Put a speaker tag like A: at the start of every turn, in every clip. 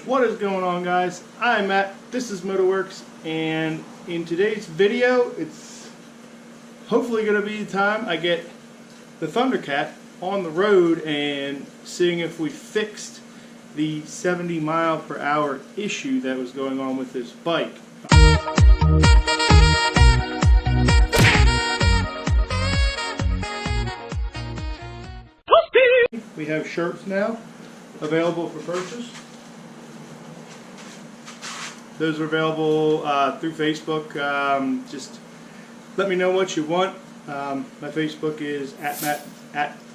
A: What is going on, guys? I'm Matt, this is Motorworks, and in today's video it's hopefully going to be the time I get the Thundercat on the road and seeing if we fixed the 70 mile per hour issue that was going on with this bike. We have shirts now available for purchase. Those are available through Facebook. Just let me know what you want. My Facebook is at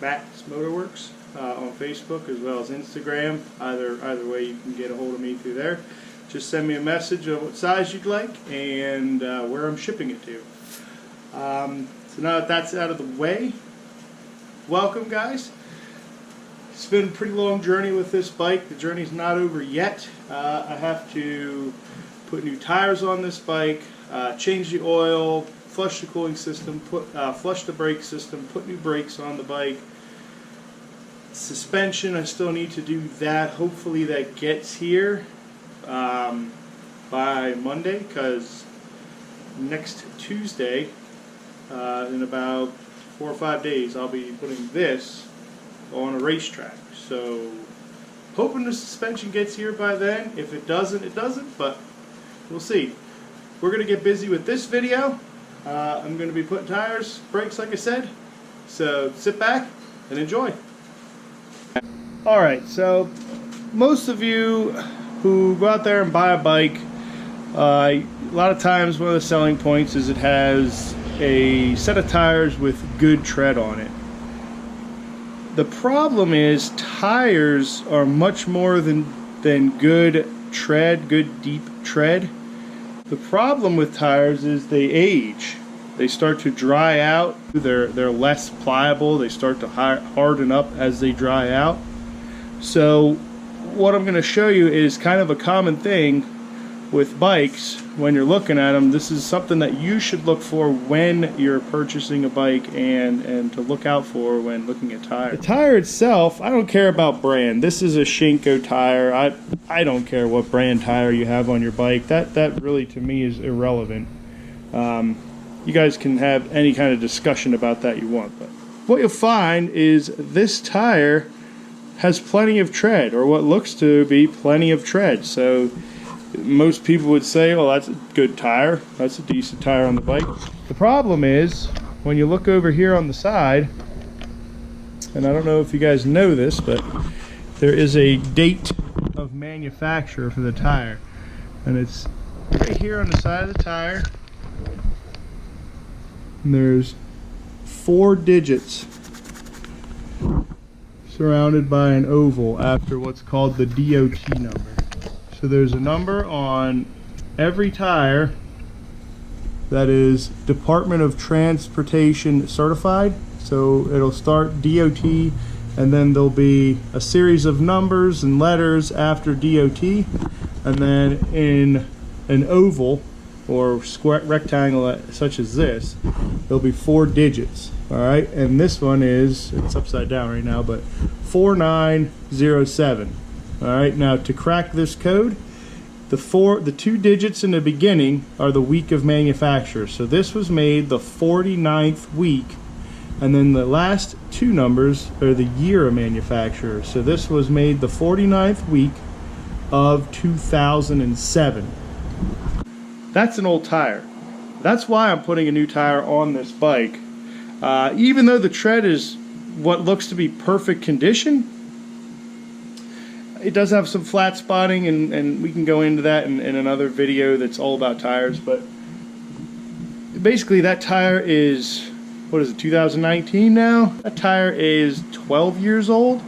A: Matt's Motorworks on Facebook, as well as Instagram. Either way, you can get a hold of me through there. Just send me a message of what size you'd like and where I'm shipping it to. So now that that's out of the way, welcome, guys. It's been a pretty long journey with this bike. The journey's not over yet. I have to put new tires on this bike, change the oil, flush the cooling system, flush the brake system, put new brakes on the bike. Suspension, I still need to do that. Hopefully that gets here by Monday, because next Tuesday, in about 4 or 5 days, I'll be putting this on a racetrack. So hoping the suspension gets here by then. If it doesn't, it doesn't, but we'll see. We're going to get busy with this video. I'm going to be putting tires, brakes, like I said. So sit back and enjoy. Alright, so most of you who go out there and buy a bike, a lot of times one of the selling points is it has a set of tires with good tread on it. The problem is tires are much more than good tread, good deep tread. The problem with tires is they age. They start to dry out. They're less pliable. They start to harden up as they dry out. So what I'm going to show you is kind of a common thing with bikes when you're looking at them. This is something that you should look for when you're purchasing a bike and to look out for when looking at tires. The tire itself, I don't care about brand. This is a Shinko tire. I don't care what brand tire you have on your bike. That really to me is irrelevant. You guys can have any kind of discussion about that you want, but what you'll find is this tire has plenty of tread, or what looks to be plenty of tread. So most people would say, well, that's a good tire, that's a decent tire on the bike. The problem is when you look over here on the side, and I don't know if you guys know this, but there is a date of manufacture for the tire, and it's right here on the side of the tire, and there's 4 digits surrounded by an oval after what's called the DOT number. So there's a number on every tire that is Department of Transportation certified. So it'll start DOT, and then there'll be a series of numbers and letters after DOT, and then in an oval or square rectangle such as this, there'll be 4 digits. All right, and this one is, it's upside down right now, but 4907. All right, now to crack this code, the 2 digits in the beginning are the week of manufacture. So this was made the 49th week, and then the last 2 numbers are the year of manufacture. So this was made the 49th week of 2007. That's an old tire. That's why I'm putting a new tire on this bike. Even though the tread is what looks to be perfect condition, it does have some flat spotting, and we can go into that in another video that's all about tires. But basically that tire is, what is it, 2019 now? That tire is 12 years old.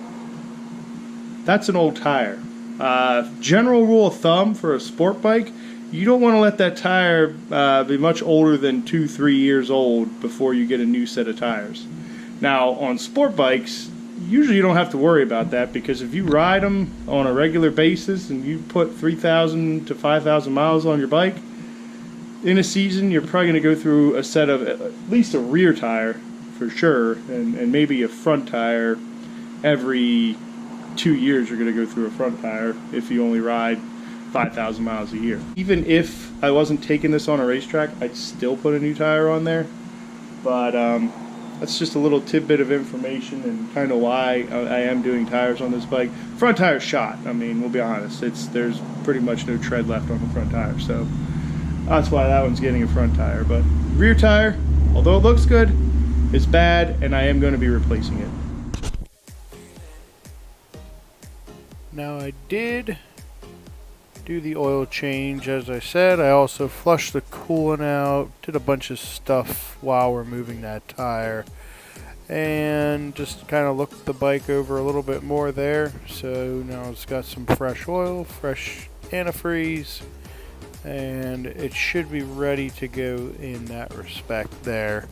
A: That's an old tire. General rule of thumb for a sport bike, you don't want to let that tire be much older than 2-3 years old before you get a new set of tires. Now on sport bikes, usually you don't have to worry about that, because if you ride them on a regular basis and you put 3,000 to 5,000 miles on your bike, in a season you're probably going to go through a set of at least a rear tire for sure, and maybe a front tire every 2 years you're going to go through a front tire if you only ride 5,000 miles a year. Even if I wasn't taking this on a racetrack, I'd still put a new tire on there. But that's just a little tidbit of information and kind of why I am doing tires on this bike. Front tire's shot. I mean, we'll be honest. There's pretty much no tread left on the front tire, so that's why that one's getting a front tire. But rear tire, although it looks good, is bad, and I am going to be replacing it. Now I did do the oil change, as I said. I also flushed the coolant out, did a bunch of stuff while removing that tire, and just kind of looked the bike over a little bit more there. So now it's got some fresh oil, fresh antifreeze, and it should be ready to go in that respect there.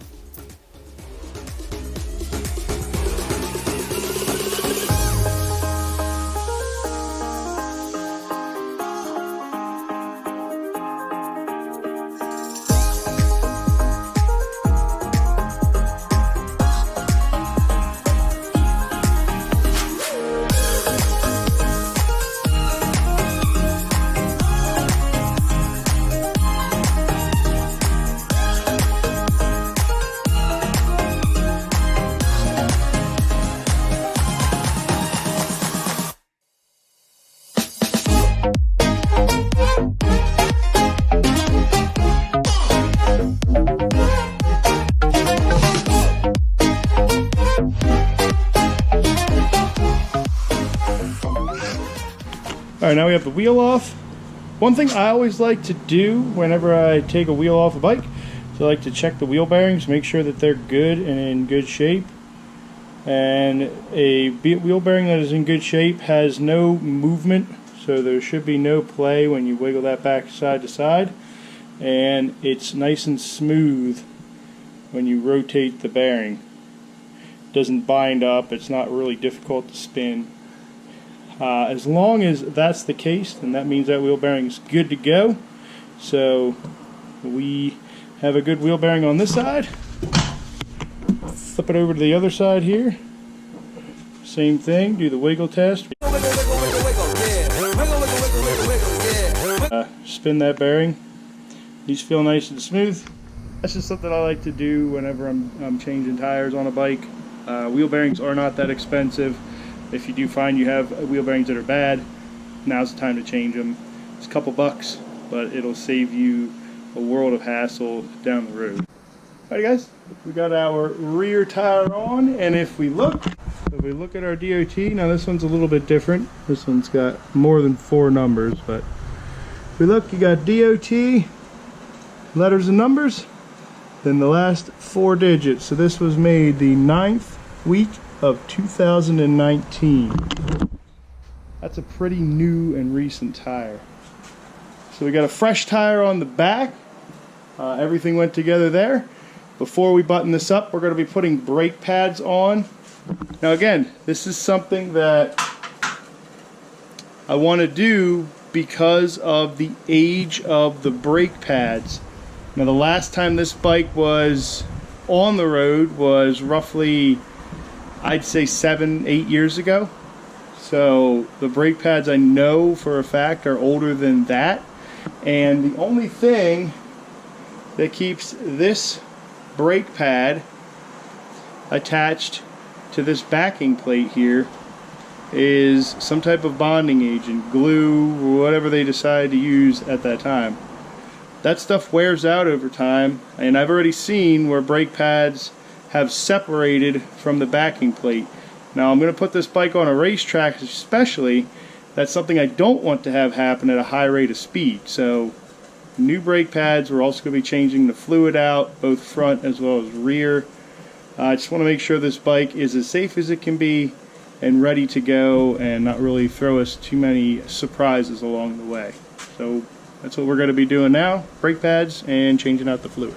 A: Alright, now we have the wheel off. One thing I always like to do whenever I take a wheel off a bike is I like to check the wheel bearings, make sure that they're good and in good shape. And a wheel bearing that is in good shape has no movement, so there should be no play when you wiggle that back side to side. And it's nice and smooth when you rotate the bearing. It doesn't bind up, it's not really difficult to spin. As long as that's the case, then that means that wheel bearing is good to go. So we have a good wheel bearing on this side. Flip it over to the other side here. Same thing, do the wiggle test. Spin that bearing. These feel nice and smooth. That's just something I like to do whenever I'm changing tires on a bike. Wheel bearings are not that expensive. If you do find you have wheel bearings that are bad, now's the time to change them. It's a couple bucks, but it'll save you a world of hassle down the road. Alright guys, we got our rear tire on, and if we look at our DOT, now this one's a little bit different. This one's got more than 4 numbers, but if we look, you got DOT, letters and numbers, then the last 4 digits. So this was made the 9th week of 2019. That's a pretty new and recent tire. So we got a fresh tire on the back. Everything went together there. Before we button this up, we're going to be putting brake pads on. Now again, this is something that I want to do because of the age of the brake pads. Now the last time this bike was on the road was roughly, I'd say 7-8 years ago. So the brake pads, I know for a fact, are older than that. And the only thing that keeps this brake pad attached to this backing plate here is some type of bonding agent, glue, whatever they decide to use at that time. That stuff wears out over time, and I've already seen where brake pads have separated from the backing plate. Now I'm going to put this bike on a racetrack especially. That's something I don't want to have happen at a high rate of speed. So new brake pads, we're also going to be changing the fluid out, both front as well as rear. I just want to make sure this bike is as safe as it can be and ready to go and not really throw us too many surprises along the way. So that's what we're going to be doing now, brake pads and changing out the fluid.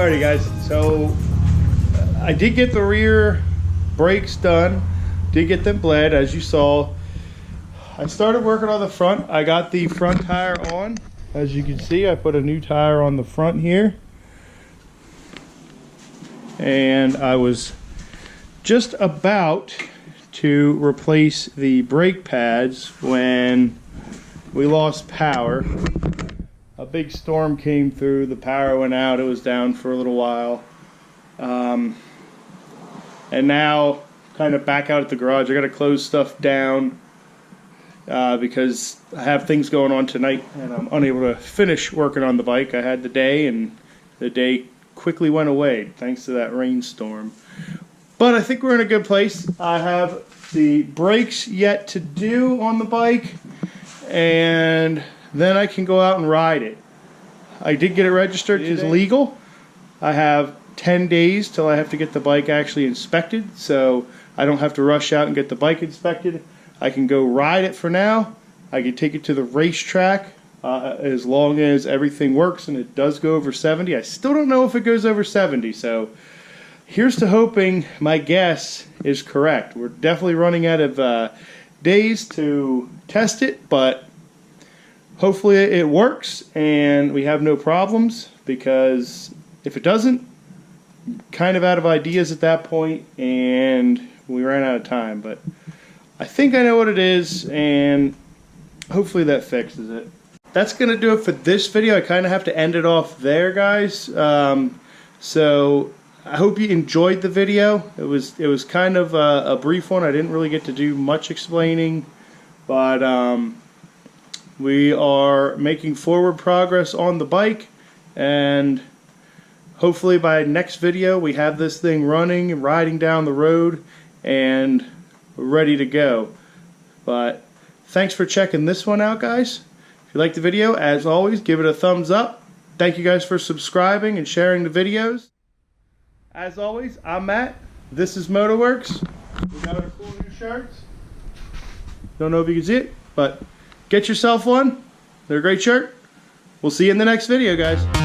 A: Alrighty guys, so I did get the rear brakes done, did get them bled as you saw. I started working on the front. I got the front tire on. As you can see, I put a new tire on the front here. And I was just about to replace the brake pads when we lost power. A big storm came through, the power went out, it was down for a little while. And now, kind of back out at the garage, I gotta close stuff down because I have things going on tonight and I'm unable to finish working on the bike. I had the day and the day quickly went away thanks to that rainstorm. But I think we're in a good place. I have the brakes yet to do on the bike, and then I can go out and ride it. I did get it registered. It is legal. I have 10 days till I have to get the bike actually inspected, so I don't have to rush out and get the bike inspected. I can go ride it for now. I can take it to the racetrack as long as everything works and it does go over 70. I still don't know if it goes over 70, so here's to hoping my guess is correct. We're definitely running out of days to test it, but hopefully it works and we have no problems, because if it doesn't, I'm kind of out of ideas at that point and we ran out of time. But I think I know what it is and hopefully that fixes it. That's going to do it for this video. I kind of have to end it off there, guys. So I hope you enjoyed the video. It was kind of a brief one. I didn't really get to do much explaining, but we are making forward progress on the bike, and hopefully by next video we have this thing running and riding down the road and ready to go. But thanks for checking this one out, guys. If you liked the video, as always, give it a thumbs up. Thank you guys for subscribing and sharing the videos. As always, I'm Matt. This is Motorworks. We got our cool new shirts. Don't know if you can see it, but get yourself one. They're a great shirt. We'll see you in the next video, guys.